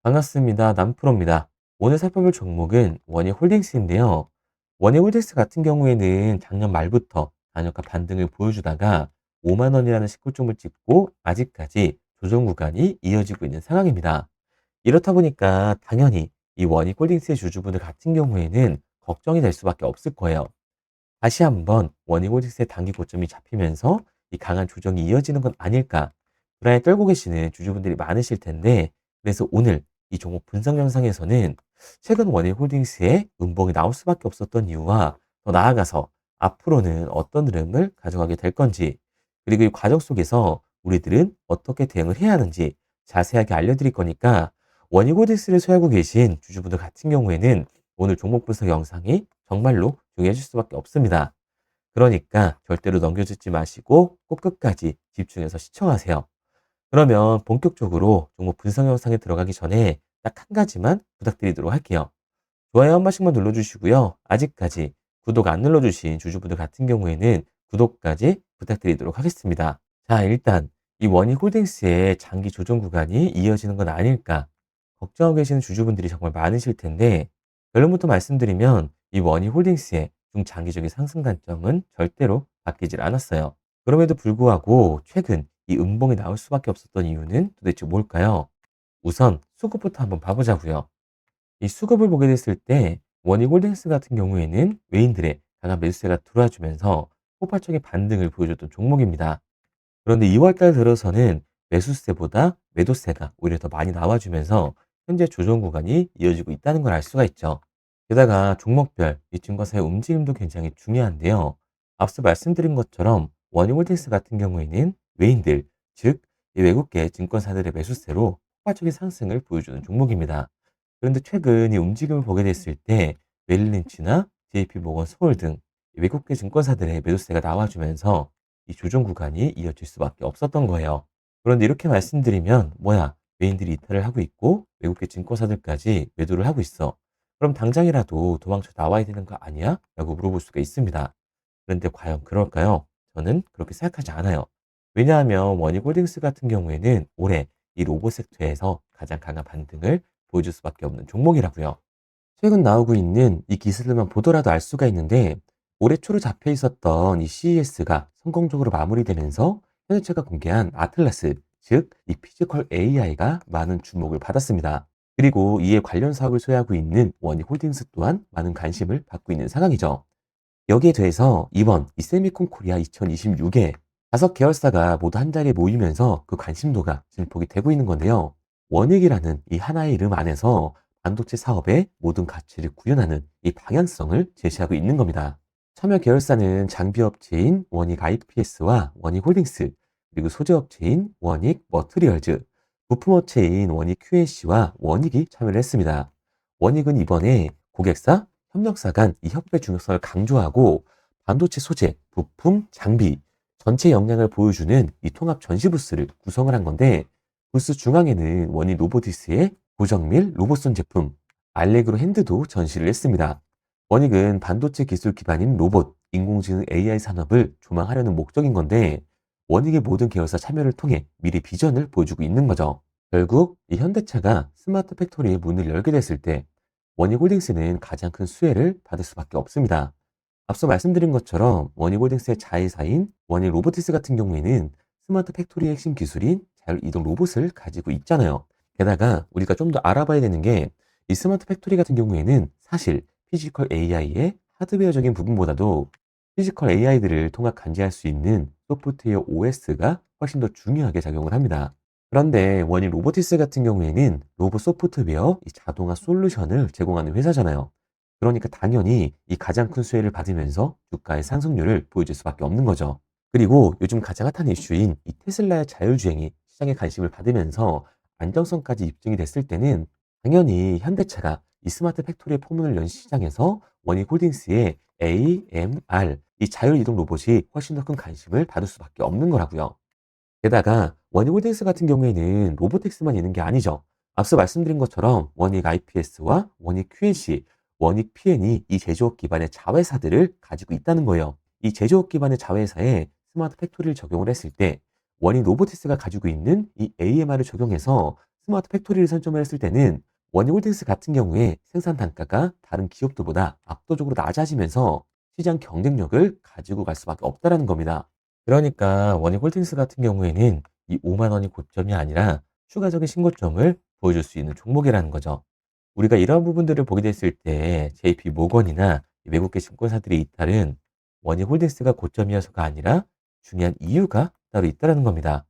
반갑습니다. 남프로입니다. 오늘 살펴볼 종목은 원익홀딩스인데요. 원익홀딩스 같은 경우에는 작년 말부터 단효가 반등을 보여주다가 5만 원이라는 시가총을 찍고 아직까지 조정 구간이 이어지고 있는 상황입니다. 이렇다 보니까 당연히 이 원익홀딩스의 주주분들 같은 경우에는 걱정이 될 수밖에 없을 거예요. 다시 한번 원익홀딩스의 단기 고점이 잡히면서 이 강한 조정이 이어지는 건 아닐까 불안에 떨고 계시는 주주분들이 많으실 텐데, 그래서 오늘 이 종목 분석 영상에서는 최근 원익홀딩스의 음봉이 나올 수밖에 없었던 이유와 더 나아가서 앞으로는 어떤 흐름을 가져가게 될 건지, 그리고 이 과정 속에서 우리들은 어떻게 대응을 해야 하는지 자세하게 알려드릴 거니까, 원익홀딩스를 소유하고 계신 주주분들 같은 경우에는 오늘 종목 분석 영상이 정말로 중요해질 수밖에 없습니다. 그러니까 절대로 넘겨주지 마시고 꼭 끝까지 집중해서 시청하세요. 그러면 본격적으로 종목 분석 영상에 들어가기 전에 딱 한 가지만 부탁드리도록 할게요. 좋아요 한 번씩만 눌러주시고요. 아직까지 구독 안 눌러주신 주주분들 같은 경우에는 구독까지 부탁드리도록 하겠습니다. 자, 일단 이 원익홀딩스의 장기 조정 구간이 이어지는 건 아닐까 걱정하고 계시는 주주분들이 정말 많으실 텐데, 결론부터 말씀드리면 이 원익홀딩스의 중장기적인 상승 관점은 절대로 바뀌질 않았어요. 그럼에도 불구하고 최근 이 음봉이 나올 수밖에 없었던 이유는 도대체 뭘까요? 우선 수급부터 한번 봐보자고요. 이 수급을 보게 됐을 때 원익홀딩스 같은 경우에는 외인들의 강한 매수세가 들어와주면서 폭발적인 반등을 보여줬던 종목입니다. 그런데 2월 달 들어서는 매수세보다 매도세가 오히려 더 많이 나와주면서 현재 조정 구간이 이어지고 있다는 걸 알 수가 있죠. 게다가 종목별 이 증권사의 움직임도 굉장히 중요한데요. 앞서 말씀드린 것처럼 원유홀딩스 같은 경우에는 외인들, 즉 이 외국계 증권사들의 매수세로 폭발적인 상승을 보여주는 종목입니다. 그런데 최근 이 움직임을 보게 됐을 때 멜린치나 JP모건 서울 등 외국계 증권사들의 매도세가 나와주면서 이 조정 구간이 이어질 수밖에 없었던 거예요. 그런데 이렇게 말씀드리면 뭐야, 외인들이 이탈을 하고 있고 외국계 증권사들까지 매도를 하고 있어. 그럼 당장이라도 도망쳐 나와야 되는 거 아니야? 라고 물어볼 수가 있습니다. 그런데 과연 그럴까요? 저는 그렇게 생각하지 않아요. 왜냐하면 원익홀딩스 같은 경우에는 올해 이 로봇 섹터에서 가장 강한 반등을 보여줄 수밖에 없는 종목이라고요. 최근 나오고 있는 이 기술들만 보더라도 알 수가 있는데, 올해 초로 잡혀 있었던 이 CES가 성공적으로 마무리되면서 현대차가 공개한 아틀라스, 즉 이 피지컬 AI가 많은 주목을 받았습니다. 그리고 이에 관련 사업을 소유하고 있는 원익홀딩스 또한 많은 관심을 받고 있는 상황이죠. 여기에 더해서 이번 이 세미콘 코리아 2026에 5계열사가 모두 한 자리에 모이면서 그 관심도가 증폭이 되고 있는 건데요. 원익이라는 이 하나의 이름 안에서 반도체 사업의 모든 가치를 구현하는 이 방향성을 제시하고 있는 겁니다. 참여 계열사는 장비업체인 원익 IPS와 원익홀딩스, 그리고 소재업체인 원익 머트리얼즈, 부품업체인 원익 QNC와 원익이 참여를 했습니다. 원익은 이번에 고객사, 협력사 간 이 협업의 중요성을 강조하고 반도체 소재, 부품, 장비 전체 역량을 보여주는 이 통합 전시 부스를 구성을 한 건데, 부스 중앙에는 원익 로보티스의 고정밀 로봇손 제품 알레그로 핸드도 전시를 했습니다. 원익은 반도체 기술 기반인 로봇, 인공지능 AI 산업을 조망하려는 목적인 건데, 원익의 모든 계열사 참여를 통해 미래 비전을 보여주고 있는 거죠. 결국 이 현대차가 스마트 팩토리의 문을 열게 됐을 때 원익홀딩스는 가장 큰 수혜를 받을 수밖에 없습니다. 앞서 말씀드린 것처럼 원익홀딩스의 자회사인 원익로보티스 같은 경우에는 스마트 팩토리의 핵심 기술인 자율이동 로봇을 가지고 있잖아요. 게다가 우리가 좀 더 알아봐야 되는 게, 이 스마트 팩토리 같은 경우에는 사실 피지컬 AI의 하드웨어적인 부분보다도 피지컬 AI들을 통합 감지할 수 있는 소프트웨어 OS가 훨씬 더 중요하게 작용을 합니다. 그런데 원익 로보티스 같은 경우에는 로봇 소프트웨어, 이 자동화 솔루션을 제공하는 회사잖아요. 그러니까 당연히 이 가장 큰 수혜를 받으면서 주가의 상승률을 보여줄 수밖에 없는 거죠. 그리고 요즘 가장 핫한 이슈인 이 테슬라의 자율주행이 시장에 관심을 받으면서 안정성까지 입증이 됐을 때는 당연히 현대차가 이 스마트 팩토리의 포문을 연 시장에서 원익홀딩스의 AMR, 이 자율이동 로봇이 훨씬 더 큰 관심을 받을 수밖에 없는 거라고요. 게다가 원익홀딩스 같은 경우에는 로보틱스만 있는 게 아니죠. 앞서 말씀드린 것처럼 원익 IPS와 원익 QNC, 원익 PN이 이 제조업 기반의 자회사들을 가지고 있다는 거예요. 이 제조업 기반의 자회사에 스마트 팩토리를 적용을 했을 때 원익 로보틱스가 가지고 있는 이 AMR을 적용해서 스마트 팩토리를 선점을 했을 때는 원희홀딩스 같은 경우에 생산 단가가 다른 기업들보다 압도적으로 낮아지면서 시장 경쟁력을 가지고 갈 수밖에 없다라는 겁니다. 그러니까 원희홀딩스 같은 경우에는 이 5만 원이 고점이 아니라 추가적인 신고점을 보여줄 수 있는 종목이라는 거죠. 우리가 이런 부분들을 보게 됐을 때 JP 모건이나 이 외국계 증권사들의 이탈은 원희홀딩스가 고점이어서가 아니라 중요한 이유가 따로 있다는 겁니다.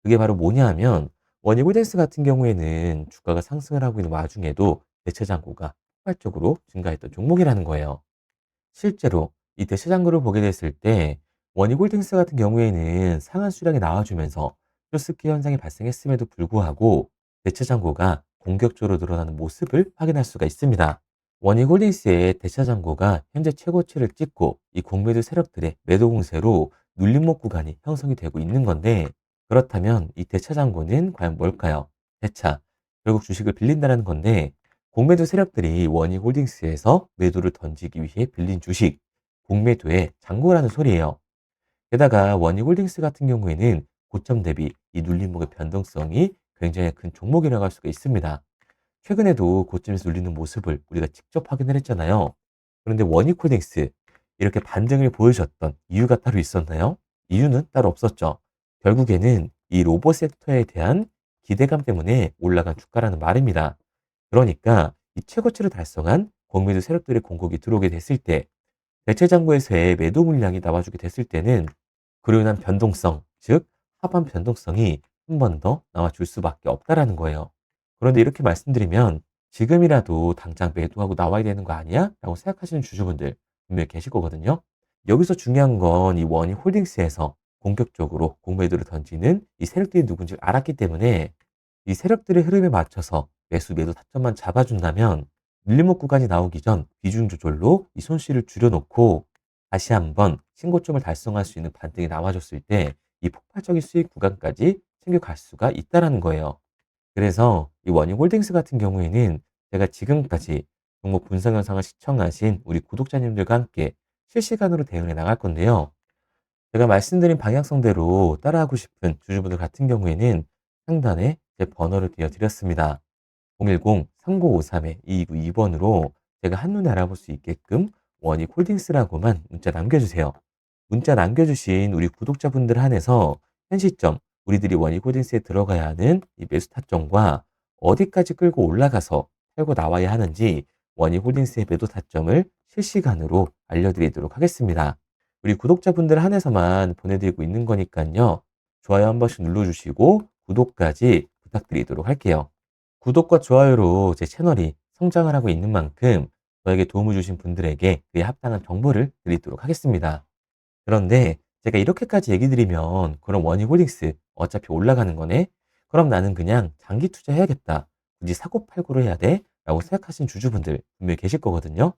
그게 바로 뭐냐 하면 원희홀딩스 같은 경우에는 주가가 상승을 하고 있는 와중에도 대체 잔고가 폭발적으로 증가했던 종목이라는 거예요. 실제로 이 대체 잔고를 보게 됐을 때 원희홀딩스 같은 경우에는 상한 수량이 나와주면서 쇼스키 현상이 발생했음에도 불구하고 대체 잔고가 공격적으로 늘어나는 모습을 확인할 수가 있습니다. 원희홀딩스의 대체 잔고가 현재 최고치를 찍고 이 공매도 세력들의 매도 공세로 눌림목 구간이 형성이 되고 있는 건데, 그렇다면 이 대차 잔고는 과연 뭘까요? 대차, 결국 주식을 빌린다는 건데, 공매도 세력들이 원희홀딩스에서 매도를 던지기 위해 빌린 주식, 공매도의 잔고라는 소리예요. 게다가 원희홀딩스 같은 경우에는 고점 대비 이 눌림목의 변동성이 굉장히 큰 종목이라고 할 수가 있습니다. 최근에도 고점에서 눌리는 모습을 우리가 직접 확인을 했잖아요. 그런데 원희콜딩스 이렇게 반등을 보여줬던 이유가 따로 있었나요? 이유는 따로 없었죠. 결국에는 이 로봇 섹터에 대한 기대감 때문에 올라간 주가라는 말입니다. 그러니까 이 최고치를 달성한 공매도 세력들의 공격이 들어오게 됐을 때, 대체 장고에서의 매도 물량이 나와주게 됐을 때는 그로 인한 변동성, 즉 하반 변동성이 한 번 더 나와줄 수밖에 없다라는 거예요. 그런데 이렇게 말씀드리면 지금이라도 당장 매도하고 나와야 되는 거 아니야? 라고 생각하시는 주주분들 분명히 계실 거거든요. 여기서 중요한 건 이 원희 홀딩스에서 본격적으로 공매도를 던지는 이 세력들이 누군지 알았기 때문에 이 세력들의 흐름에 맞춰서 매수 매도 타점만 잡아준다면 밀리목 구간이 나오기 전 비중 조절로 이 손실을 줄여놓고 다시 한번 신고점을 달성할 수 있는 반등이 나와줬을 때 이 폭발적인 수익 구간까지 챙겨갈 수가 있다라는 거예요. 그래서 이 원희홀딩스 같은 경우에는 제가 지금까지 종목 분석 영상을 시청하신 우리 구독자님들과 함께 실시간으로 대응해 나갈 건데요. 제가 말씀드린 방향성대로 따라하고 싶은 주주분들 같은 경우에는 상단에 제 번호를 띄워드렸습니다. 010-3953-2292번으로 제가 한눈에 알아볼 수 있게끔 원희홀딩스라고만 문자 남겨주세요. 문자 남겨주신 우리 구독자분들 한해서 현 시점 우리들이 원희홀딩스에 들어가야 하는 이 매수 타점과 어디까지 끌고 올라가서 팔고 나와야 하는지 원희홀딩스의 매도 타점을 실시간으로 알려드리도록 하겠습니다. 우리 구독자분들 한해서만 보내드리고 있는 거니까요. 좋아요 한 번씩 눌러주시고 구독까지 부탁드리도록 할게요. 구독과 좋아요로 제 채널이 성장을 하고 있는 만큼 저에게 도움을 주신 분들에게 그에 합당한 정보를 드리도록 하겠습니다. 그런데 제가 이렇게까지 얘기 드리면 그럼 원희홀딩스 어차피 올라가는 거네? 그럼 나는 그냥 장기 투자해야겠다. 굳이 사고팔고를 해야 돼? 라고 생각하시는 주주분들 분명히 계실 거거든요.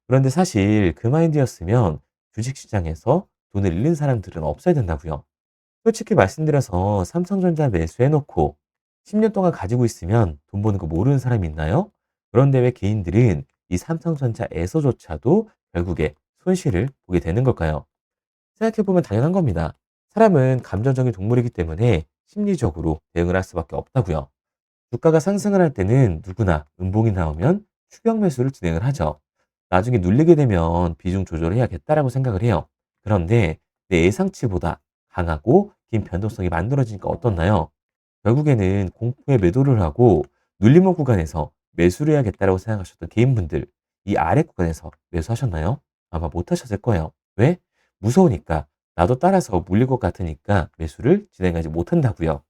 그런데 사실 그 마인드였으면 주식시장에서 돈을 잃는 사람들은 없어야 된다고요. 솔직히 말씀드려서 삼성전자 매수해놓고 10년 동안 가지고 있으면 돈 버는 거 모르는 사람이 있나요? 그런데 왜 개인들은 이 삼성전자에서조차도 결국에 손실을 보게 되는 걸까요? 생각해보면 당연한 겁니다. 사람은 감정적인 동물이기 때문에 심리적으로 대응을 할 수밖에 없다고요. 주가가 상승을 할 때는 누구나 음봉이 나오면 추격 매수를 진행을 하죠. 나중에 눌리게 되면 비중 조절을 해야겠다라고 생각을 해요. 그런데 내 예상치보다 강하고 긴 변동성이 만들어지니까 어떻나요? 결국에는 공포에 매도를 하고 눌림목 구간에서 매수를 해야겠다라고 생각하셨던 개인분들, 이 아래 구간에서 매수하셨나요? 아마 못하셨을 거예요. 왜? 무서우니까, 나도 따라서 물릴 것 같으니까 매수를 진행하지 못한다고요.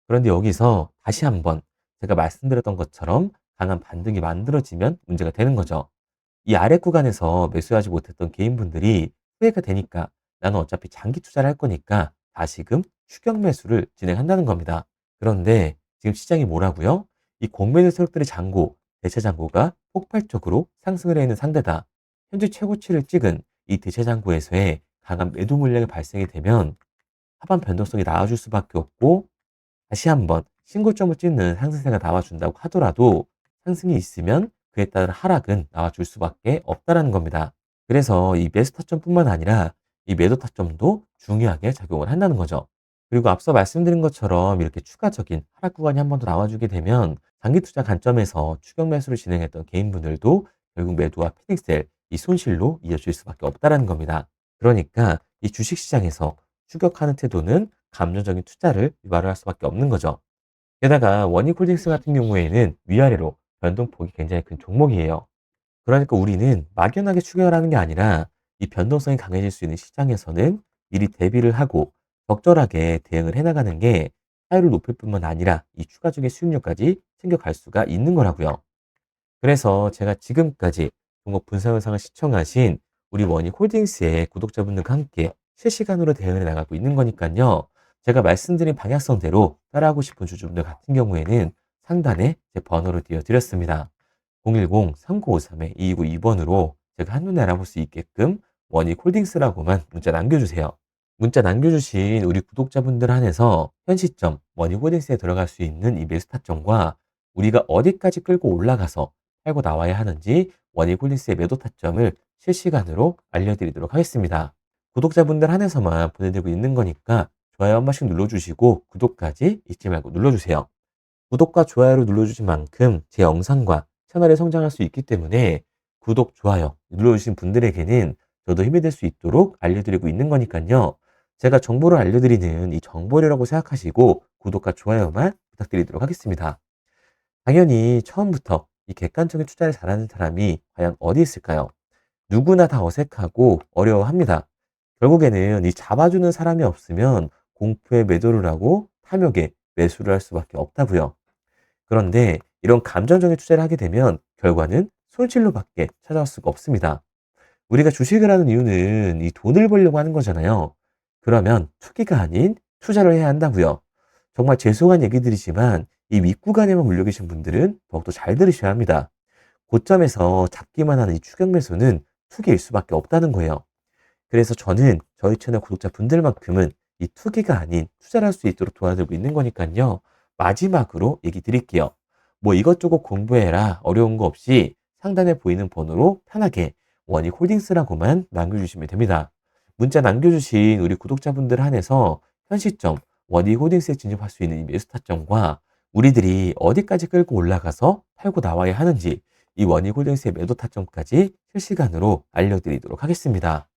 그런데 여기서 다시 한번 제가 말씀드렸던 것처럼 강한 반등이 만들어지면 문제가 되는 거죠. 이 아래 구간에서 매수하지 못했던 개인분들이 후회가 되니까 나는 어차피 장기 투자를 할 거니까 다시금 추격 매수를 진행한다는 겁니다. 그런데 지금 시장이 뭐라고요? 이 공매도 세력들의 잔고, 대체 잔고가 폭발적으로 상승을 해 있는 상대다. 현재 최고치를 찍은 이 대체 잔고에서의 강한 매도 물량이 발생이 되면 하반 변동성이 나와줄 수밖에 없고, 다시 한번 신고점을 찍는 상승세가 나와준다고 하더라도 상승이 있으면 그에 따른 하락은 나와줄 수밖에 없다라는 겁니다. 그래서 이 매수 타점뿐만 아니라 이 매도 타점도 중요하게 작용을 한다는 거죠. 그리고 앞서 말씀드린 것처럼 이렇게 추가적인 하락 구간이 한 번 더 나와주게 되면 장기 투자 관점에서 추격 매수를 진행했던 개인분들도 결국 매도와 패닉셀, 이 손실로 이어질 수밖에 없다라는 겁니다. 그러니까 이 주식시장에서 추격하는 태도는 감정적인 투자를 유발을 할 수밖에 없는 거죠. 게다가 원익홀딩스 같은 경우에는 위아래로 변동폭이 굉장히 큰 종목이에요. 그러니까 우리는 막연하게 추격을 하는 게 아니라 이 변동성이 강해질 수 있는 시장에서는 미리 대비를 하고 적절하게 대응을 해나가는 게 타율을 높일 뿐만 아니라 이 추가적인 수익률까지 챙겨갈 수가 있는 거라고요. 그래서 제가 지금까지 종목 분석 영상을 시청하신 우리 원익홀딩스의 구독자분들과 함께 실시간으로 대응을 나가고 있는 거니까요. 제가 말씀드린 방향성대로 따라하고 싶은 주주분들 같은 경우에는 상단에 제 번호를 띄워드렸습니다. 010-3953-2292번으로 제가 한눈에 알아볼 수 있게끔 원익홀딩스라고만 문자 남겨주세요. 문자 남겨주신 우리 구독자분들 한해서 현 시점 원익홀딩스에 들어갈 수 있는 이 매수 타점과 우리가 어디까지 끌고 올라가서 팔고 나와야 하는지 원익홀딩스의 매도 타점을 실시간으로 알려드리도록 하겠습니다. 구독자분들 한해서만 보내드리고 있는 거니까 좋아요 한 번씩 눌러주시고 구독까지 잊지 말고 눌러주세요. 구독과 좋아요를 눌러주신 만큼 제 영상과 채널이 성장할 수 있기 때문에 구독, 좋아요 눌러주신 분들에게는 저도 힘이 될 수 있도록 알려드리고 있는 거니까요. 제가 정보를 알려드리는 이 정보료라고 생각하시고 구독과 좋아요만 부탁드리도록 하겠습니다. 당연히 처음부터 이 객관적인 투자를 잘하는 사람이 과연 어디 있을까요? 누구나 다 어색하고 어려워합니다. 결국에는 이 잡아주는 사람이 없으면 공포에 매도를 하고 탐욕에 매수를 할 수밖에 없다고요. 그런데 이런 감정적인 투자를 하게 되면 결과는 손실로밖에 찾아올 수가 없습니다. 우리가 주식을 하는 이유는 이 돈을 벌려고 하는 거잖아요. 그러면 투기가 아닌 투자를 해야 한다고요. 정말 죄송한 얘기들이지만 이 윗구간에만 몰려 계신 분들은 더욱더 잘 들으셔야 합니다. 고점에서 잡기만 하는 이 추격 매수는 투기일 수밖에 없다는 거예요. 그래서 저는 저희 채널 구독자분들만큼은 이 투기가 아닌 투자를 할 수 있도록 도와드리고 있는 거니까요. 마지막으로 얘기 드릴게요. 뭐 이것저것 공부해라 어려운 거 없이 상단에 보이는 번호로 편하게 원익홀딩스라고만 남겨주시면 됩니다. 문자 남겨주신 우리 구독자분들 한해서 현 시점 원익홀딩스에 진입할 수 있는 이 매수 타점과 우리들이 어디까지 끌고 올라가서 팔고 나와야 하는지 이 원익홀딩스의 매도 타점까지 실시간으로 알려드리도록 하겠습니다.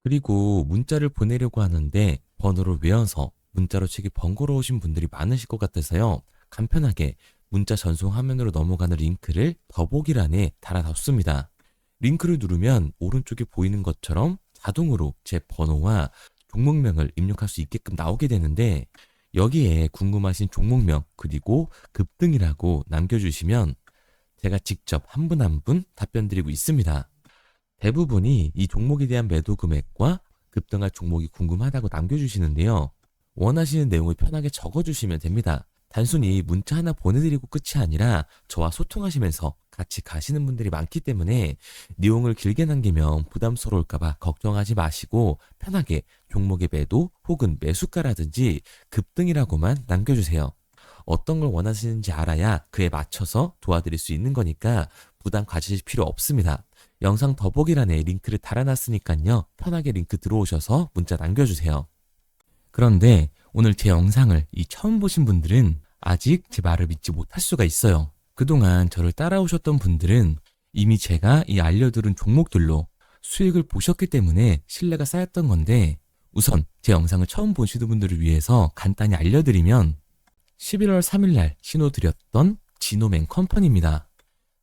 그리고 문자를 보내려고 하는데 번호를 외워서 문자로 치기 번거로우신 분들이 많으실 것 같아서요. 간편하게 문자 전송 화면으로 넘어가는 링크를 더보기란에 달아뒀습니다. 링크를 누르면 오른쪽에 보이는 것처럼 자동으로 제 번호와 종목명을 입력할 수 있게끔 나오게 되는데 여기에 궁금하신 종목명 그리고 급등이라고 남겨주시면 제가 직접 한 분 한 분 답변 드리고 있습니다. 대부분이 이 종목에 대한 매도 금액과 급등할 종목이 궁금하다고 남겨주시는데요. 원하시는 내용을 편하게 적어주시면 됩니다. 단순히 문자 하나 보내드리고 끝이 아니라 저와 소통하시면서 같이 가시는 분들이 많기 때문에 내용을 길게 남기면 부담스러울까봐 걱정하지 마시고 편하게 종목의 매도 혹은 매수가라든지 급등이라고만 남겨주세요. 어떤 걸 원하시는지 알아야 그에 맞춰서 도와드릴 수 있는 거니까 부담 가지실 필요 없습니다. 영상 더보기란에 링크를 달아놨으니까요. 편하게 링크 들어오셔서 문자 남겨주세요. 그런데 오늘 제 영상을 처음 보신 분들은 아직 제 말을 믿지 못할 수가 있어요. 그동안 저를 따라오셨던 분들은 이미 제가 알려드린 종목들로 수익을 보셨기 때문에 신뢰가 쌓였던 건데 우선 제 영상을 처음 보시는 분들을 위해서 간단히 알려드리면 11월 3일날 신호드렸던 지노맨 컴퍼니입니다.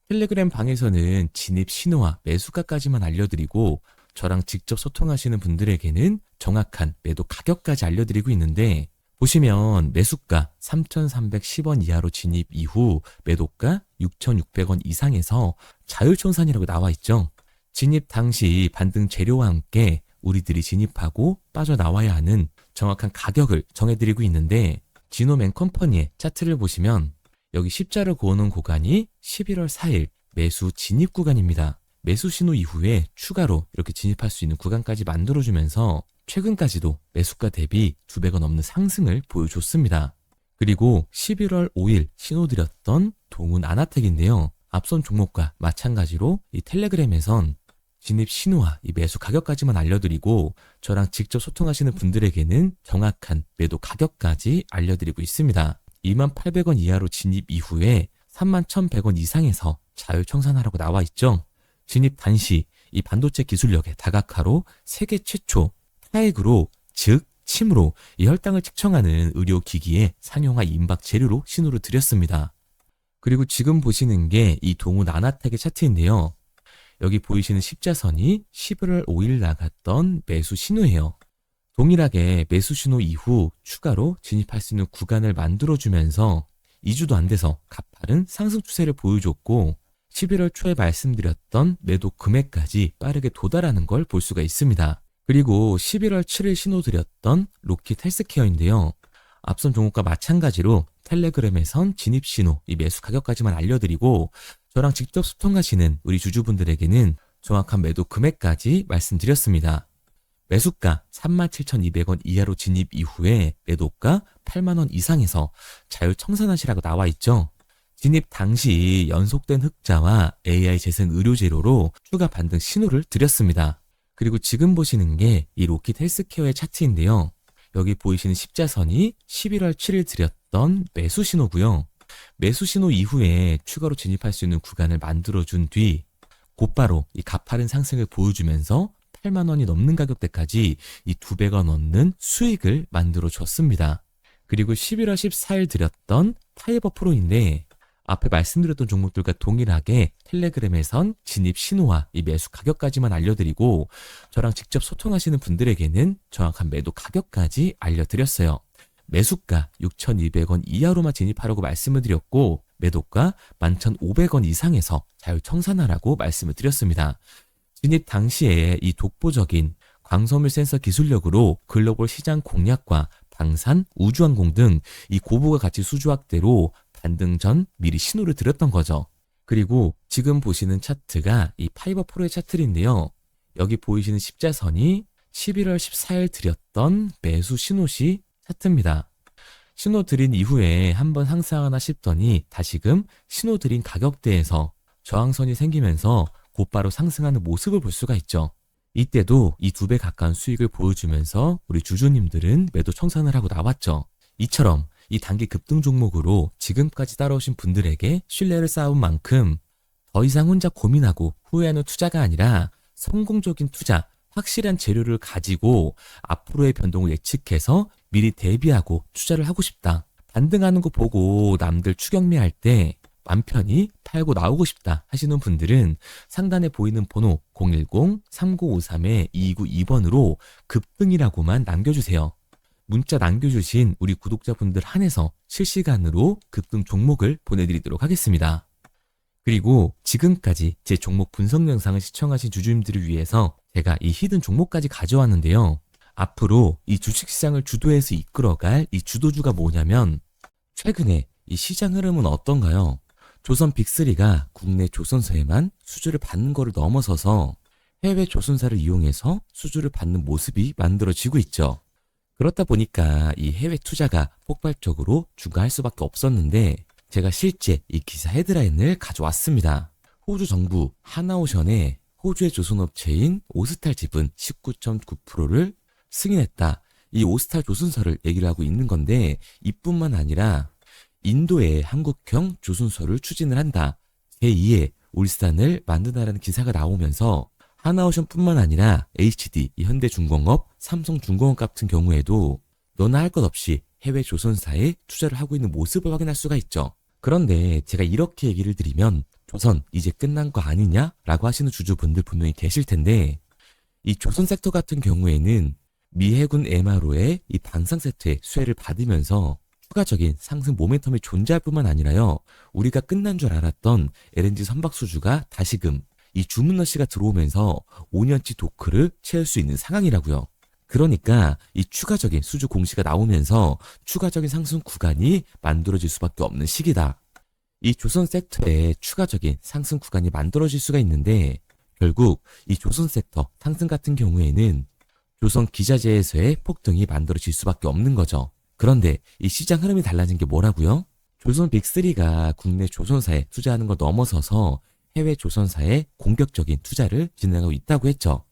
텔레그램 방에서는 진입 신호와 매수가까지만 알려드리고 저랑 직접 소통하시는 분들에게는 정확한 매도 가격까지 알려드리고 있는데 보시면 매수가 3,310원 이하로 진입 이후 매도가 6,600원 이상에서 자율청산이라고 나와 있죠. 진입 당시 반등 재료와 함께 우리들이 진입하고 빠져나와야 하는 정확한 가격을 정해드리고 있는데 지노맨 컴퍼니의 차트를 보시면 여기 십자를 그어놓은 구간이 11월 4일 매수 진입 구간입니다. 매수 신호 이후에 추가로 이렇게 진입할 수 있는 구간까지 만들어주면서 최근까지도 매수가 대비 2배가 넘는 상승을 보여줬습니다. 그리고 11월 5일 신호드렸던 동훈 아나텍인데요. 앞선 종목과 마찬가지로 이 텔레그램에선 진입 신호와 이 매수 가격까지만 알려드리고 저랑 직접 소통하시는 분들에게는 정확한 매도 가격까지 알려드리고 있습니다. 28,000원 이하로 진입 이후에 31,100원 이상에서 자율 청산하라고 나와 있죠. 진입 단시 이 반도체 기술력의 다각화로 세계 최초 타액으로 즉 침으로 이 혈당을 측정하는 의료기기에 상용화 임박 재료로 신호를 드렸습니다. 그리고 지금 보시는 게 이 동우 나나텍의 차트인데요. 여기 보이시는 십자선이 11월 5일 나갔던 매수 신호예요. 동일하게 매수 신호 이후 추가로 진입할 수 있는 구간을 만들어주면서 2주도 안 돼서 가파른 상승 추세를 보여줬고 11월 초에 말씀드렸던 매도 금액까지 빠르게 도달하는 걸 볼 수가 있습니다. 그리고 11월 7일 신호 드렸던 로킷 헬스케어인데요. 앞선 종목과 마찬가지로 텔레그램에선 진입 신호, 이 매수 가격까지만 알려드리고 저랑 직접 소통하시는 우리 주주분들에게는 정확한 매도 금액까지 말씀드렸습니다. 매수가 37,200원 이하로 진입 이후에 매도가 8만원 이상에서 자율 청산하시라고 나와 있죠. 진입 당시 연속된 흑자와 AI 재생 의료 재료로 추가 반등 신호를 드렸습니다. 그리고 지금 보시는 게 이 로킷 헬스케어의 차트인데요. 여기 보이시는 십자선이 11월 7일 드렸던 매수 신호고요. 매수 신호 이후에 추가로 진입할 수 있는 구간을 만들어준 뒤 곧바로 이 가파른 상승을 보여주면서 8만 원이 넘는 가격대까지 이 2배가 넘는 수익을 만들어 줬습니다. 그리고 11월 14일 드렸던 파이버 프로인데 앞에 말씀드렸던 종목들과 동일하게 텔레그램에선 진입 신호와 이 매수 가격까지만 알려드리고 저랑 직접 소통하시는 분들에게는 정확한 매도 가격까지 알려드렸어요. 매수가 6,200원 이하로만 진입하라고 말씀을 드렸고 매도가 11,500원 이상에서 자율 청산하라고 말씀을 드렸습니다. 진입 당시에 이 독보적인 광섬유 센서 기술력으로 글로벌 시장 공략과 방산, 우주항공 등 이 고부가 가치 수주 확대로 반등 전 미리 신호를 드렸던 거죠. 그리고 지금 보시는 차트가 이 파이버 프로의 차트인데요. 여기 보이시는 십자선이 11월 14일 드렸던 매수 신호시 차트입니다. 신호 드린 이후에 한번 상승하나 싶더니 다시금 신호 드린 가격대에서 저항선이 생기면서 곧바로 상승하는 모습을 볼 수가 있죠. 이때도 이 2배 가까운 수익을 보여주면서 우리 주주님들은 매도 청산을 하고 나왔죠. 이처럼 이 단기 급등 종목으로 지금까지 따라오신 분들에게 신뢰를 쌓은 만큼 더 이상 혼자 고민하고 후회하는 투자가 아니라 성공적인 투자, 확실한 재료를 가지고 앞으로의 변동을 예측해서 미리 대비하고 투자를 하고 싶다. 반등하는 거 보고 남들 추격매할 때 맘 편히 팔고 나오고 싶다 하시는 분들은 상단에 보이는 번호 010-3953-2292번으로 급등이라고만 남겨주세요. 문자 남겨주신 우리 구독자분들 한해서 실시간으로 급등 종목을 보내드리도록 하겠습니다. 그리고 지금까지 제 종목 분석 영상을 시청하신 주주님들을 위해서 제가 이 히든 종목까지 가져왔는데요. 앞으로 이 주식시장을 주도해서 이끌어갈 이 주도주가 뭐냐면 최근에 이 시장 흐름은 어떤가요? 조선 빅3가 국내 조선사에만 수주를 받는 거를 넘어서서 해외 조선사를 이용해서 수주를 받는 모습이 만들어지고 있죠. 그렇다 보니까 이 해외 투자가 폭발적으로 증가할 수밖에 없었는데 제가 실제 이 기사 헤드라인을 가져왔습니다. 호주 정부 하나오션에 호주의 조선업체인 오스탈 지분 19.9%를 승인했다. 이 오스탈 조선사를 얘기를 하고 있는 건데 이뿐만 아니라 인도에 한국형 조선소를 추진을 한다. 제2의 울산을 만든다라는 기사가 나오면서 하나오션뿐만 아니라 HD, 현대중공업, 삼성중공업 같은 경우에도 너나 할 것 없이 해외 조선사에 투자를 하고 있는 모습을 확인할 수가 있죠. 그런데 제가 이렇게 얘기를 드리면 조선 이제 끝난 거 아니냐라고 하시는 주주분들 분명히 계실 텐데 이 조선 섹터 같은 경우에는 미 해군 MRO의 이 방산 세트의 수혜를 받으면서 추가적인 상승 모멘텀이 존재할 뿐만 아니라요. 우리가 끝난 줄 알았던 LNG 선박 수주가 다시금 이 주문러시가 들어오면서 5년치 도크를 채울 수 있는 상황이라고요. 그러니까 이 추가적인 수주 공시가 나오면서 추가적인 상승 구간이 만들어질 수밖에 없는 시기다. 이 조선 섹터에 추가적인 상승 구간이 만들어질 수가 있는데 결국 이 조선 섹터 상승 같은 경우에는 조선 기자재에서의 폭등이 만들어질 수밖에 없는 거죠. 그런데 이 시장 흐름이 달라진 게 뭐라고요? 조선 빅3가 국내 조선사에 투자하는 걸 넘어서서 해외 조선사에 공격적인 투자를 진행하고 있다고 했죠.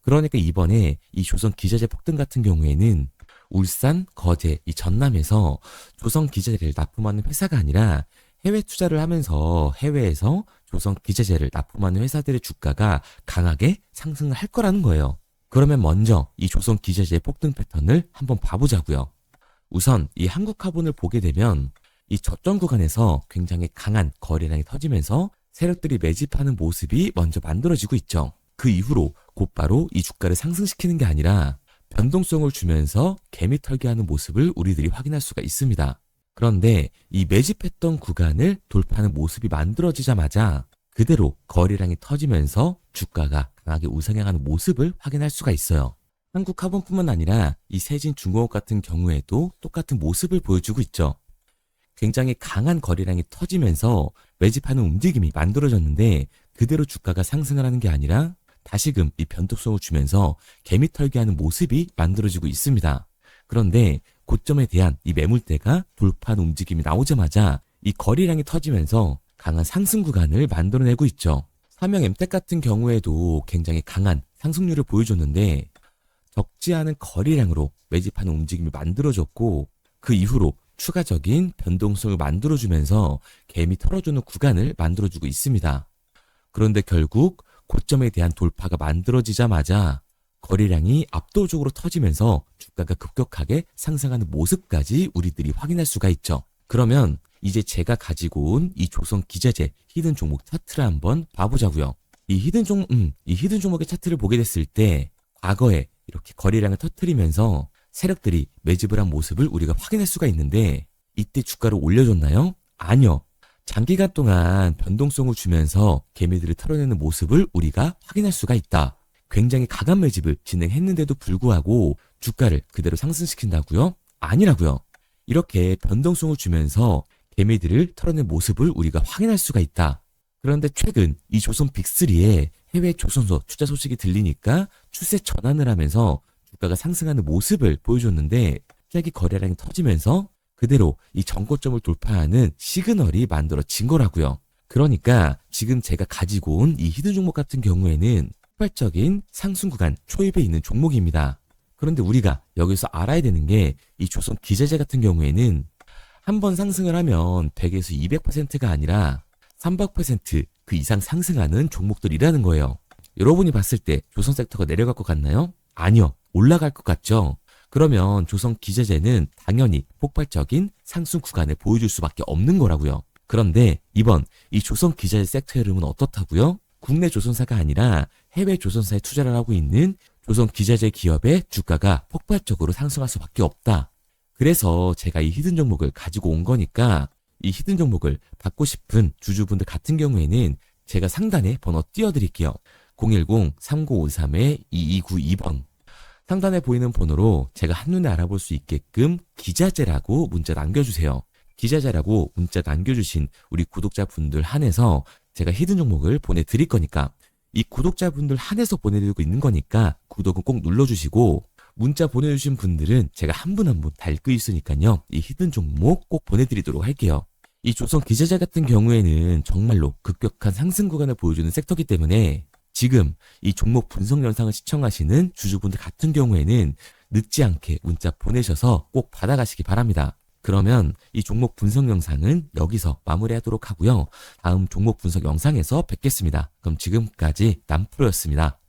그러니까 이번에 이 조선 기자재 폭등 같은 경우에는 울산, 거제, 이 전남에서 조선 기자재를 납품하는 회사가 아니라 해외 투자를 하면서 해외에서 조선 기자재를 납품하는 회사들의 주가가 강하게 상승을 할 거라는 거예요. 그러면 먼저 이 조선 기자재의 폭등 패턴을 한번 봐보자고요. 우선 이 한국화본을 보게 되면 이 저점 구간에서 굉장히 강한 거래량이 터지면서 세력들이 매집하는 모습이 먼저 만들어지고 있죠. 그 이후로 곧바로 이 주가를 상승시키는 게 아니라 변동성을 주면서 개미 털기하는 모습을 우리들이 확인할 수가 있습니다. 그런데 이 매집했던 구간을 돌파하는 모습이 만들어지자마자 그대로 거래량이 터지면서 주가가 강하게 우상향하는 모습을 확인할 수가 있어요. 한국화본뿐만 아니라 이 세진중공업 같은 경우에도 똑같은 모습을 보여주고 있죠. 굉장히 강한 거래량이 터지면서 매집하는 움직임이 만들어졌는데 그대로 주가가 상승을 하는 게 아니라 다시금 이 변동성을 주면서 개미 털기하는 모습이 만들어지고 있습니다. 그런데 고점에 대한 이 매물대가 돌파하는 움직임이 나오자마자 이 거래량이 터지면서 강한 상승 구간을 만들어내고 있죠. 삼형 엠텍 같은 경우에도 굉장히 강한 상승률을 보여줬는데 적지 않은 거래량으로 매집하는 움직임이 만들어졌고 그 이후로 추가적인 변동성을 만들어주면서 개미 털어주는 구간을 만들어주고 있습니다. 그런데 결국 고점에 대한 돌파가 만들어지자마자 거래량이 압도적으로 터지면서 주가가 급격하게 상승하는 모습까지 우리들이 확인할 수가 있죠. 그러면 이제 제가 가지고 온 이 조선 기자재 히든 종목 차트를 한번 봐보자고요. 이 히든 종목의 차트를 보게 됐을 때 과거에 이렇게 거래량을 터뜨리면서 세력들이 매집을 한 모습을 우리가 확인할 수가 있는데 이때 주가를 올려줬나요? 아니요. 장기간 동안 변동성을 주면서 개미들을 털어내는 모습을 우리가 확인할 수가 있다. 굉장히 강한 매집을 진행했는데도 불구하고 주가를 그대로 상승시킨다고요? 아니라고요. 이렇게 변동성을 주면서 개미들을 털어낸 모습을 우리가 확인할 수가 있다. 그런데 최근 이 조선 빅3의 해외 조선소 투자 소식이 들리니까 추세 전환을 하면서 주가가 상승하는 모습을 보여줬는데 갑자기 거래량이 터지면서 그대로 이 전고점을 돌파하는 시그널이 만들어진 거라고요. 그러니까 지금 제가 가지고 온 이 히든 종목 같은 경우에는 폭발적인 상승 구간 초입에 있는 종목입니다. 그런데 우리가 여기서 알아야 되는 게 이 조선 기자재 같은 경우에는 한번 상승을 하면 100에서 200%가 아니라 300% 그 이상 상승하는 종목들이라는 거예요. 여러분이 봤을 때 조선 섹터가 내려갈 것 같나요? 아니요. 올라갈 것 같죠? 그러면 조선 기자재는 당연히 폭발적인 상승 구간을 보여줄 수밖에 없는 거라고요. 그런데 이번 이 조선 기자재 섹터 흐름은 어떻다고요? 국내 조선사가 아니라 해외 조선사에 투자를 하고 있는 조선 기자재 기업의 주가가 폭발적으로 상승할 수밖에 없다. 그래서 제가 이 히든 종목을 가지고 온 거니까 이 히든 종목을 받고 싶은 주주분들 같은 경우에는 제가 상단에 번호 띄워드릴게요. 010-3953-2292번. 상단에 보이는 번호로 제가 한눈에 알아볼 수 있게끔 기자재라고 문자 남겨주세요. 기자재라고 문자 남겨주신 우리 구독자분들 한해서 제가 히든 종목을 보내드릴 거니까 이 구독자분들 한해서 보내드리고 있는 거니까 구독은 꼭 눌러주시고 문자 보내주신 분들은 제가 한 분 한 분 다 읽고 있으니까요. 이 히든 종목 꼭 보내드리도록 할게요. 이 조선 기자재 같은 경우에는 정말로 급격한 상승 구간을 보여주는 섹터이기 때문에 지금 이 종목 분석 영상을 시청하시는 주주분들 같은 경우에는 늦지 않게 문자 보내셔서 꼭 받아가시기 바랍니다. 그러면 이 종목 분석 영상은 여기서 마무리하도록 하고요. 다음 종목 분석 영상에서 뵙겠습니다. 그럼 지금까지 남프로였습니다.